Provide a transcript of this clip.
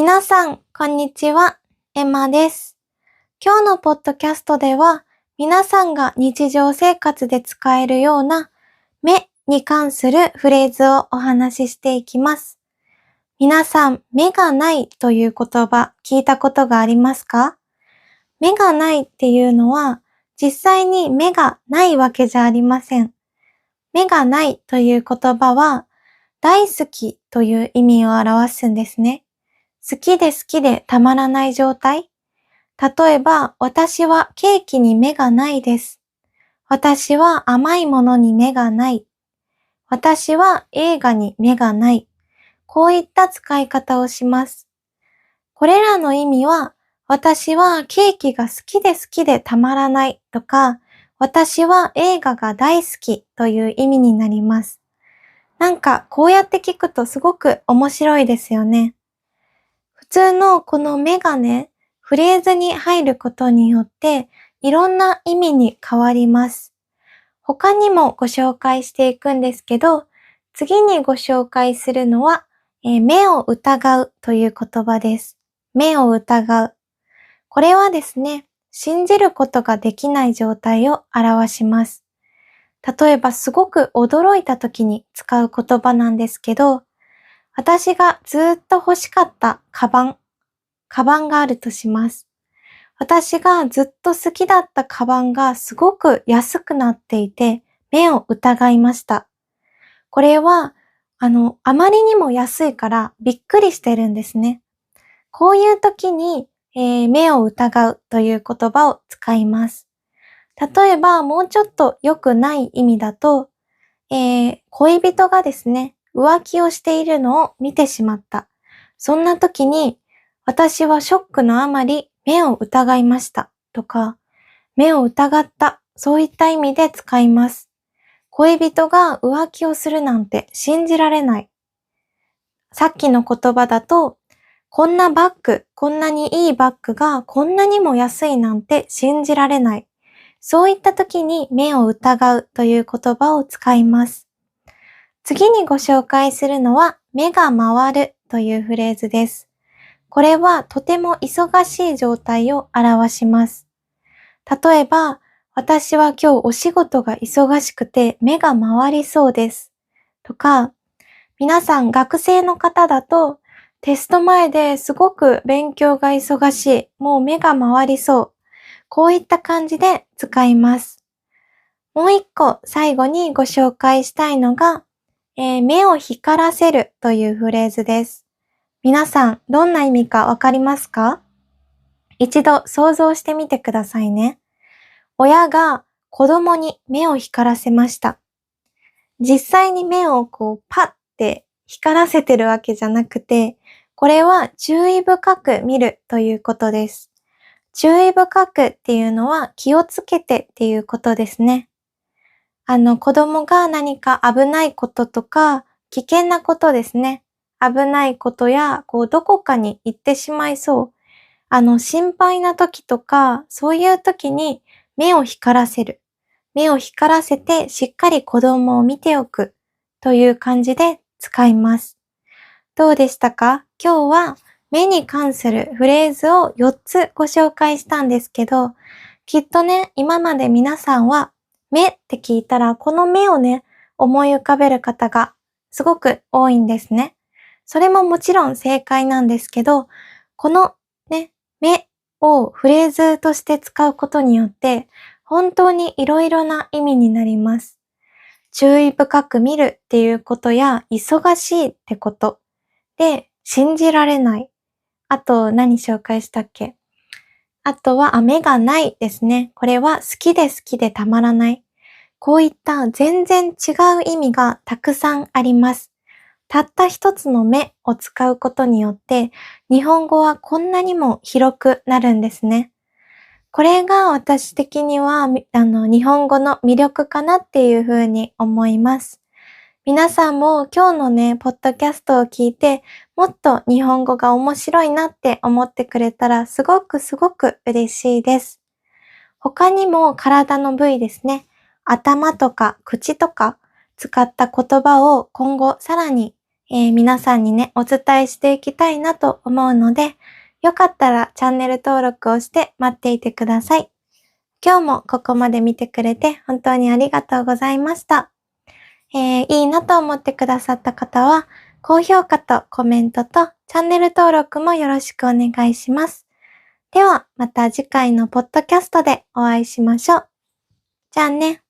皆さん、こんにちは。エマです。今日のポッドキャストでは、皆さんが日常生活で使えるような目に関するフレーズをお話ししていきます。皆さん、目がないという言葉聞いたことがありますか？目がないっていうのは、実際に目がないわけじゃありません。目がないという言葉は、大好きという意味を表すんですね。好きで好きでたまらない状態。例えば、私はケーキに目がないです。私は甘いものに目がない。私は映画に目がない。こういった使い方をします。これらの意味は、私はケーキが好きで好きでたまらないとか、私は映画が大好きという意味になります。なんかこうやって聞くとすごく面白いですよね。普通のこの目がね、フレーズに入ることによっていろんな意味に変わります。他にもご紹介していくんですけど、次にご紹介するのは、目を疑うという言葉です。目を疑う。これはですね、信じることができない状態を表します。例えばすごく驚いた時に使う言葉なんですけど、私がずっと欲しかったカバンがあるとします。私がずっと好きだったカバンがすごく安くなっていて、目を疑いました。これは、あまりにも安いからびっくりしてるんですね。こういう時に、目を疑うという言葉を使います。例えば、もうちょっと良くない意味だと、恋人がですね、浮気をしているのを見てしまった。そんな時に、私はショックのあまり目を疑いましたとか、目を疑った、そういった意味で使います。恋人が浮気をするなんて信じられない。さっきの言葉だと、こんなバッグ、こんなにいいバッグがこんなにも安いなんて信じられない。そういった時に目を疑うという言葉を使います。次にご紹介するのは、目が回るというフレーズです。これはとても忙しい状態を表します。例えば、私は今日お仕事が忙しくて目が回りそうです。とか、皆さん学生の方だと、テスト前ですごく勉強が忙しい。もう目が回りそう。こういった感じで使います。もう一個最後にご紹介したいのが、目を光らせるというフレーズです。皆さんどんな意味かわかりますか？一度想像してみてくださいね。親が子供に目を光らせました。実際に目をパッて光らせてるわけじゃなくて、これは注意深く見るということです。注意深くっていうのは気をつけてっていうことですね。子供が何か危ないこととか、危険なことですね。危ないことや、どこかに行ってしまいそう。心配な時とか、そういう時に目を光らせる。目を光らせてしっかり子供を見ておくという感じで使います。どうでしたか？今日は目に関するフレーズを4つご紹介したんですけど、きっとね、今まで皆さんは目って聞いたらこの目をね、思い浮かべる方がすごく多いんですね。それももちろん正解なんですけど、このね、目をフレーズとして使うことによって、本当にいろいろな意味になります。注意深く見るっていうことや、忙しいってこと。で、信じられない。あと、何紹介したっけ？あとは、目がないですね。これは好きで好きでたまらない。こういった全然違う意味がたくさんあります。たった一つの目を使うことによって、日本語はこんなにも広くなるんですね。これが私的には、日本語の魅力かなっていうふうに思います。皆さんも今日のね、ポッドキャストを聞いて、もっと日本語が面白いなって思ってくれたら、すごくすごく嬉しいです。他にも体の部位ですね、頭とか口とか使った言葉を今後さらに、皆さんにね、お伝えしていきたいなと思うので、よかったらチャンネル登録をして待っていてください。今日もここまで見てくれて本当にありがとうございました。いいなと思ってくださった方は、高評価とコメントとチャンネル登録もよろしくお願いします。では、また次回のポッドキャストでお会いしましょう。じゃあね。